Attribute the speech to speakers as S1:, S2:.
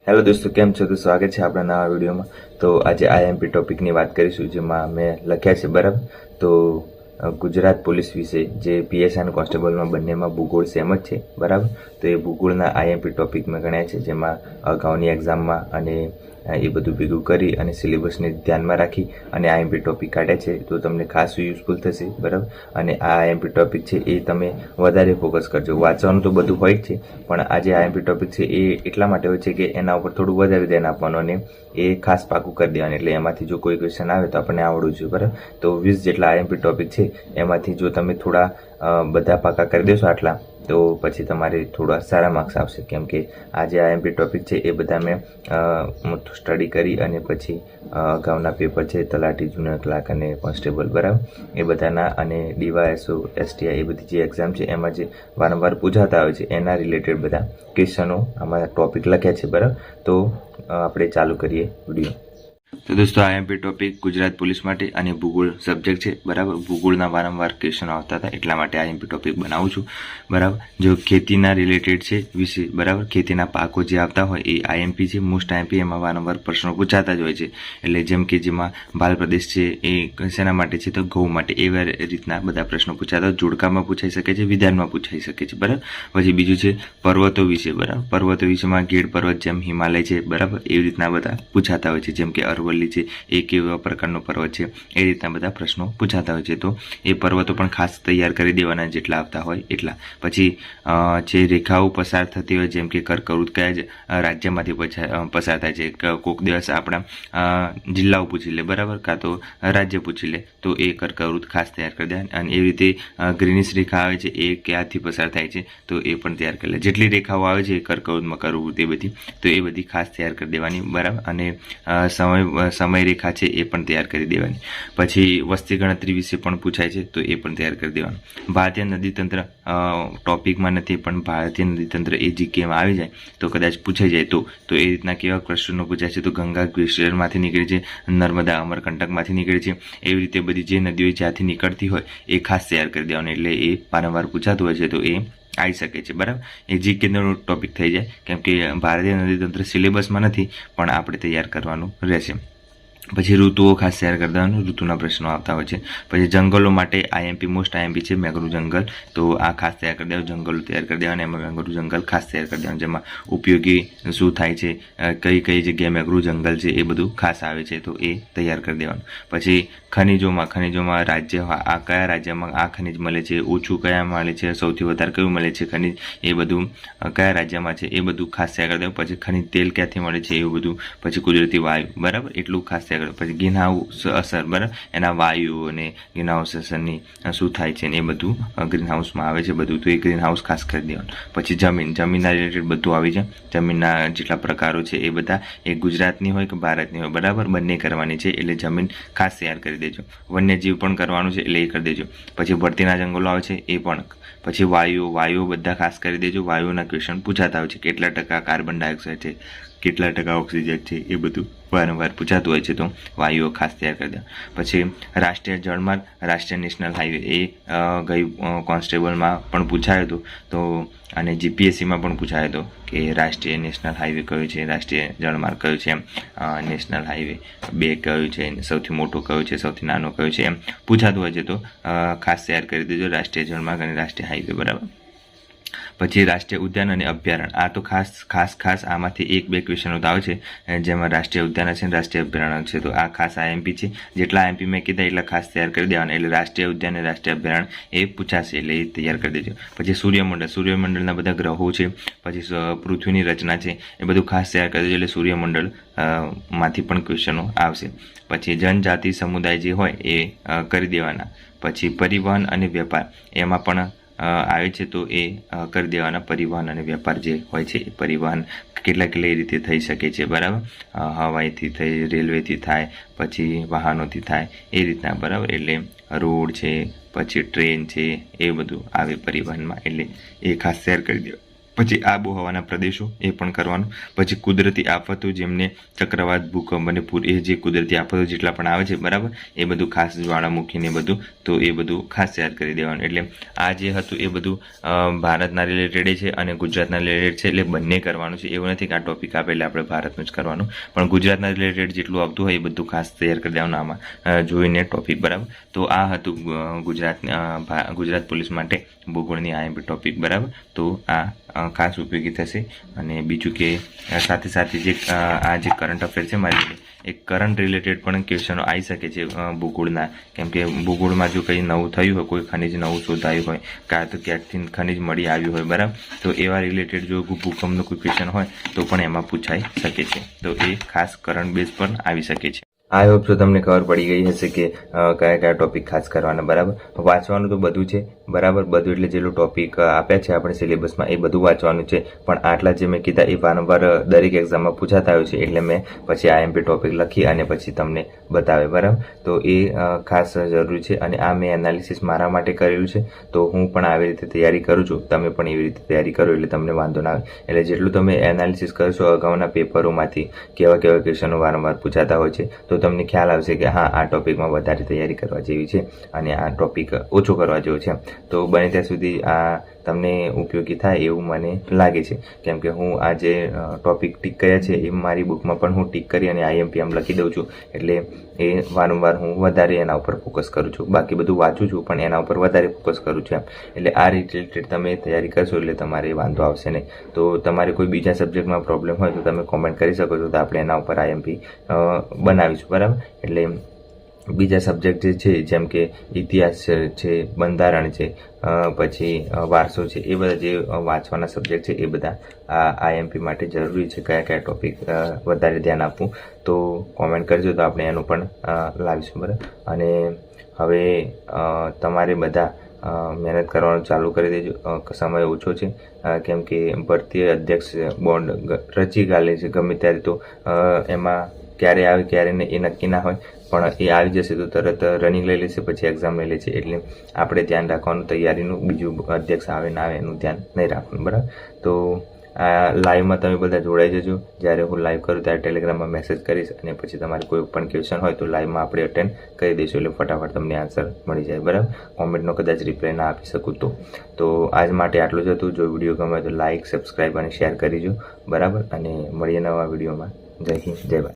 S1: Hello દોસ્તો, કેમ છો? તો સ્વાગત છે આપણા નવા વિડીયોમાં. તો આજે આઈએમપી ટોપિકની વાત કરીશું, જેમાં મેં લખ્યા છે. બરાબર, તો ગુજરાત પોલીસ વિશે જે પીએસઆઈ અને કોન્સ્ટેબલમાં બંનેમાં ભૂગોળ સેમ જ છે. બરાબર, તો એ ભૂગોળના આઈએમપી ટોપિક મેં ગણ્યા છે, જેમાં અગાઉની એક્ઝામમાં અને એ બધું ભેગું કરી અને સિલેબસને ધ્યાનમાં રાખી અને આઈએમપી ટોપિક કાઢ્યા છે. તો તમને ખાસ યુઝફુલ થશે. બરાબર, અને આ આઈએમપી ટોપિક છે એ તમે વધારે ફોકસ કરજો. વાંચવાનું તો બધું હોય જ છે, પણ આ જે આઈએમપી ટોપિક છે એ એટલા માટે હોય છે કે એના ઉપર થોડું વધારે ધ્યાન આપવાનું અને એ ખાસ પાકું કરી દેવાનું. એટલે એમાંથી જો કોઈ ક્વેશ્ચન આવે તો આપણને આવડવું જોઈએ. બરાબર, તો 20 જેટલા આઈએમપી ટોપિક છે, એમાંથી જો તમે થોડા બધા પાકા કરી દેશો આટલા, તો પછી તમારે થોડા સારા માર્ક્સ આવશે. કેમ કે આ જે આઈએમપી ટોપિક છે એ બધા મેં સ્ટડી કરી અને પછી અગાઉના પેપર છે, તલાટી, જુનિયર ક્લાર્ક અને કોન્સ્ટેબલ, બરાબર, એ બધાના અને ડીવાયએસઓ, એસટીઆઈ, એ બધી જે એક્ઝામ છે એમાં જે વારંવાર પૂછાતા આવે છે એના રિલેટેડ બધા ક્વેશ્ચનો આમાં ટોપિક લખ્યા છે. બરાબર, તો આપણે ચાલુ કરીએ વિડીયો. તો દોસ્તો, આઈએમપી ટોપિક ગુજરાત પોલીસ માટે અને ભૂગોળ સબ્જેક્ટ છે. બરાબર, ભૂગોળના વારંવાર ક્વેશ્ચન આવતા હતા એટલા માટે આઈએમપી ટોપિક બનાવું છું. બરાબર, જો ખેતીના રિલેટેડ છે વિશે, બરાબર, ખેતીના પાકો જે આવતા હોય એ આઈએમપી છે. મોસ્ટ આઈએમપી એમાં વારંવાર પ્રશ્નો પૂછાતા જ હોય છે. એટલે જેમ કે જેમાં ભાલ પ્રદેશ છે એ શેના માટે છે, તો ઘઉં માટે. એવા રીતના બધા પ્રશ્નો પૂછાતા જોડકામાં પૂછાઈ શકે છે, વિધાનમાં પૂછાઈ શકે છે. બરાબર, પછી બીજું છે પર્વતો વિશે. બરાબર, પર્વતો વિશેમાં ગીર પર્વત જેમ હિમાલય છે, બરાબર, એવી રીતના બધા પૂછાતા હોય છે. જેમ કે અરવલ્લી છે એ કેવા પ્રકારનો પર્વત છે, એ રીતના બધા પ્રશ્નો પૂછાતા હોય છે. તો એ પર્વતો પણ ખાસ તૈયાર કરી દેવાના, જેટલા આવતા હોય એટલા. પછી જે રેખાઓ પસાર થતી હોય, જેમ કે કર્કવૃત કયા રાજ્યમાંથી પસાર થાય છે, કોઈક દિવસ આપણા જિલ્લાઓ પૂછી લે, બરાબર, કાં તો રાજ્ય પૂછી લે, તો એ કર્કવૃત ખાસ તૈયાર કરી દેવાના. અને એવી રીતે ગ્રીનિશ રેખા આવે છે એ ક્યાંથી પસાર થાય છે, તો એ પણ તૈયાર કરી લે. જેટલી રેખાઓ આવે છે કર્કવૃતમાં કરવું તે બધી, તો એ બધી ખાસ તૈયાર કરી દેવાની. બરાબર, અને સમય રેખા છે એ પણ તૈયાર કરી દેવાની. પછી વસ્તી ગણતરી વિશે પણ પૂછાય છે, તો એ પણ તૈયાર કરી દેવાનું. ભારતીય નદી તંત્ર ટોપિકમાં નથી, પણ ભારતીય નદી તંત્ર એ જીકેમાં આવી જાય તો કદાચ પૂછાઈ જાય તો એ રીતના કેવા પ્રશ્નો પૂછાય છે, તો ગંગા ગ્લેશિયરમાંથી નીકળે છે, નર્મદા અમરકંટકમાંથી નીકળે છે, એવી રીતે બધી જે નદીઓ જ્યાંથી નીકળતી હોય એ ખાસ તૈયાર કરી દેવાનું. એટલે એ વારંવાર પૂછાતું હોય છે, તો એ આવી શકે છે. બરાબર, એ જીકેનો ટોપિક થઈ જાય, કેમ કે ભારતીય નદી તંત્ર સિલેબસમાં નથી, પણ આપણે તૈયાર કરવાનું રહેશે. પછી ઋતુઓ ખાસ તૈયાર કરી દેવાનું, ઋતુના પ્રશ્નો આવતા હોય છે. પછી જંગલો માટે આઈએમપી મોસ્ટ આઈએમપી છે મેંગ્રુવ જંગલ, તો આ ખાસ તૈયાર કરી દેવાનું. જંગલો તૈયાર કરી દેવાના, એમાં મેંગ્રુવ જંગલ ખાસ તૈયાર કરી દેવાનું, જેમાં ઉપયોગી શું થાય છે, કઈ કઈ જગ્યાએ મેંગ્રુવ જંગલ છે, એ બધું ખાસ આવે છે, તો એ તૈયાર કરી દેવાનું. પછી ખનિજોમાં રાજ્ય, આ કયા રાજ્યમાં આ ખનિજ મળે છે, ઓછું કયા મળે છે, સૌથી વધારે કયું મળે છે ખનિજ, એ બધું કયા રાજ્યમાં છે, એ બધું ખાસ તૈયાર કરી દેવાનું. પછી ખનિજ તેલ ક્યાંથી મળે છે એવું બધું. પછી કુદરતી વાયુ, બરાબર, એટલું ખાસ તૈયાર. પછી ગ્રીન હાઉસ અસર, બરાબર, એના વાયુ અને ગ્રીન હાઉસ અસરની શું થાય છે ને એ બધું ગ્રીન હાઉસમાં આવે છે બધું, તો એ ગ્રીન હાઉસ ખાસ કરી દેવાનું. પછી જમીનના રિલેટેડ બધું આવી જાય. જમીનના જેટલા પ્રકારો છે એ બધા એ ગુજરાતની હોય કે ભારતની હોય, બરાબર, બંને કરવાની છે, એટલે જમીન ખાસ તૈયાર કરી દેજો. વન્યજીવ પણ કરવાનું છે, એટલે એ કરી દેજો. પછી ભરતીના જંગલો આવે છે એ પણ. પછી વાયુઓ બધા ખાસ કરી દેજો. વાયુના ક્વેશ્ચન પૂછાતા હોય છે, કેટલા ટકા કાર્બન ડાયોક્સાઇડ છે, કેટલા ટકા ઓક્સિજન છે, એ બધું વારંવાર પૂછાતું હોય છે, તો વાયુઓ ખાસ તૈયાર કરી દે. પછી રાષ્ટ્રીય જળમાર્ગ, રાષ્ટ્રીય નેશનલ હાઈવે, એ ગઈ કોન્સ્ટેબલમાં પણ પૂછાયો હતો, તો અને જીપીએસસીમાં પણ પૂછાયો હતો કે રાષ્ટ્રીય નેશનલ હાઈવે કયો છે, રાષ્ટ્રીય જળમાર્ગ કયો છે, એમ નેશનલ હાઈવે 2 કયો છે, સૌથી મોટો કયો છે, સૌથી નાનો કયો છે, એમ પૂછાતું હોય છે, તો ખાસ તૈયાર કરી દેજો રાષ્ટ્રીય જળમાર્ગ અને રાષ્ટ્રીય હાઈવે. બરાબર, પછી રાષ્ટ્રીય ઉદ્યાન અને અભયારણ્ય, આ તો ખાસ આમાંથી 1-2 ક્વેશ્ચનો આવે છે, જેમાં રાષ્ટ્રીય ઉદ્યાન છે, રાષ્ટ્રીય અભયારણ્ય છે, તો આ ખાસ આઈએમપી છે. જેટલા આઈએમપી મેં કીધા એટલા ખાસ તૈયાર કરી દેવાના, એટલે રાષ્ટ્રીય ઉદ્યાન અને રાષ્ટ્રીય અભયારણ્ય એ પૂછાશે, એટલે એ તૈયાર કરી દેજો. પછી સૂર્યમંડળના બધા ગ્રહો છે, પછી પૃથ્વીની રચના છે, એ બધું ખાસ તૈયાર કરી દેજો, એટલે સૂર્યમંડળ માંથી પણ ક્વેશ્ચનો આવશે. પછી જનજાતિ સમુદાય જે હોય એ કરી દેવાના. પછી પરિવહન અને વેપાર, એમાં પણ આવે છે, તો એ કરી દેવાના. પરિવહન અને વેપાર જે હોય છે, પરિવહન કેટલી રીતે થઈ શકે છે, બરાબર, હવાઈથી થઈ, રેલવેથી થાય, પછી વાહનોથી થાય, એ રીતના. બરાબર, એટલે રોડ છે, પછી ટ્રેન છે, એ બધું આવે પરિવહનમાં, એટલે એ ખાસ શેર કરી દો. પછી આબોહવાના પ્રદેશો એ પણ કરવાનું. પછી કુદરતી આફતો જેમને ચક્રવાત, ભૂકંપ અને પૂર, એ જે કુદરતી આફતો જેટલા પણ આવે છે બરાબર, એ બધું ખાસ જ્વાળામુખીને બધું, તો એ બધું ખાસ યાદ કરી દેવાનું. એટલે આ જે હતું એ બધું ભારતના રિલેટેડ છે અને ગુજરાતના રિલેટેડ છે, એટલે બંને કરવાનું છે. એવું નથી કે આ ટોપિક આપે એટલે આપણે ભારતનું જ કરવાનું, પણ ગુજરાતના રિલેટેડ જેટલું આવતું હોય એ બધું ખાસ તૈયાર કરી દેવાનું આમાં જોઈને ટોપિક બરાબર. તો આ હતું ગુજરાત પોલીસ માટે ભૂગોળની IMP ટોપિક બરાબર. તો આ ખાસ ઉપયોગી થશે. અને બીજું કે સાથે સાથે જે આ જે કરંટ અફેર છે મારી જોડે, એક કરંટ રિલેટેડ પણ ક્વેશ્ચનો આવી શકે છે ભૂગોળના, કેમ કે ભૂગોળમાં જો કંઈ નવું થયું હોય, કોઈ ખનિજ નવું શોધાયું હોય, કાં તો ક્યાંકથી ખનિજ મળી આવ્યું હોય બરાબર, તો એવા રિલેટેડ જો ભૂકંપનું કોઈ ક્વેશ્ચન હોય તો પણ એમાં પૂછાઈ શકે છે. તો એ ખાસ કરંટ બેઝ પર આવી શકે છે. આઈ હોપ તો તમને ખબર પડી ગઈ હશે કે કયા કયા ટોપિક ખાસ કરવાના બરાબર. વાંચવાનું તો બધું છે બરાબર, બધું એટલે જેટલું ટોપિક આપ્યા છે આપણે સિલેબસમાં એ બધું વાંચવાનું છે. પણ આટલા જે મેં કીધા એ વારંવાર દરેક એક્ઝામમાં પૂછાતા હોય છે, એટલે મેં પછી IMP ટોપિક લખી અને પછી તમને બતાવે બરાબર. તો એ ખાસ જરૂરી છે. અને આ મેં એનાલિસિસ મારા માટે કરેલું છે, તો હું પણ આવી રીતે તૈયારી કરું છું, તમે પણ એવી રીતે તૈયારી કરો એટલે તમને વાંધો ના આવે. એટલે જેટલું તમે એનાલિસિસ કરશો અગાઉના પેપરોમાંથી કેવા કેવા ક્વેશ્ચનો વારંવાર પૂછાતા હોય છે, તો તમને ખ્યાલ આવશે કે હા આ ટોપિકમાં વધારે તૈયારી કરવા જેવી છે અને આ ટોપિક ઓછો કરવા જેવો છે. તો બને ત્યાં સુધી આ તમને ઉપયોગી થાય એવું મને લાગે છે, કેમ કે હું આ જે ટોપિક ટીક કર્યા છે એ મારી બુકમાં પણ હું ટીક કરી અને IMP આમ લખી દઉં છું. એટલે એ વારંવાર હું વધારે એના ઉપર ફોકસ કરું છું. બાકી બધું વાંચું છું પણ એના ઉપર વધારે ફોકસ કરું છું એટલે આ રિલેટેડ તમે તૈયારી કરશો એટલે તમારે વાંધો આવશે નહીં. તો તમારે કોઈ બીજા સબ્જેક્ટમાં પ્રોબ્લેમ હોય તો તમે કોમેન્ટ કરી શકો છો, તો આપણે એના ઉપર IMP બનાવીશું બરાબર. એટલે બીજા સબ્જેક્ટ જે છે જેમ કે ઇતિહાસ છે, બંધારણ છે, પછી વારસો છે, એ બધા જે વાંચવાના સબ્જેક્ટ છે એ બધા આ IMP માટે જરૂરી છે. કયા કયા ટોપિક વધારે ધ્યાન આપવું તો કોમેન્ટ કરજો, તો આપણે એનું પણ લાવીશું બરાબર. અને હવે તમારે બધા મહેનત કરવાનું ચાલુ કરી દેજો. સમય ઓછો છે, કેમ કે ભરતી અધ્યક્ષ બોન્ડ રચી ગાલે છે ગમે ત્યારે, તો એમાં ક્યારે આવે ક્યારે નહીં એ નક્કી ના હોય, પણ એ આવી જશે તો તરત રનિંગ લઈ લેશે, પછી એક્ઝામ લઈ લેશે. એટલે આપણે ધ્યાન રાખવાનું તૈયારીનું, બીજું અધ્યક્ષ આવે ના આવે એનું ધ્યાન નહીં રાખવાનું બરાબર. તો આ લાઈવમાં તમે બધા જોડાઈ જજો. જ્યારે હું લાઈવ કરું ત્યારે ટેલિગ્રામમાં મેસેજ કરીશ, અને પછી તમારે કોઈ પણ ક્વેશ્ચન હોય તો લાઈવમાં આપણે અટેન્ડ કરી દઈશું, એટલે ફટાફટ તમને આન્સર મળી જાય બરાબર. કોમેન્ટનો કદાચ રિપ્લાય ના આપી શકું તો આજ માટે આટલું જ હતું. જો વિડીયો ગમે તો લાઇક, સબસ્ક્રાઈબ અને શેર કરીજો બરાબર. અને મળીએ નવા વિડીયોમાં. જય હિન્દ, જય ભારત.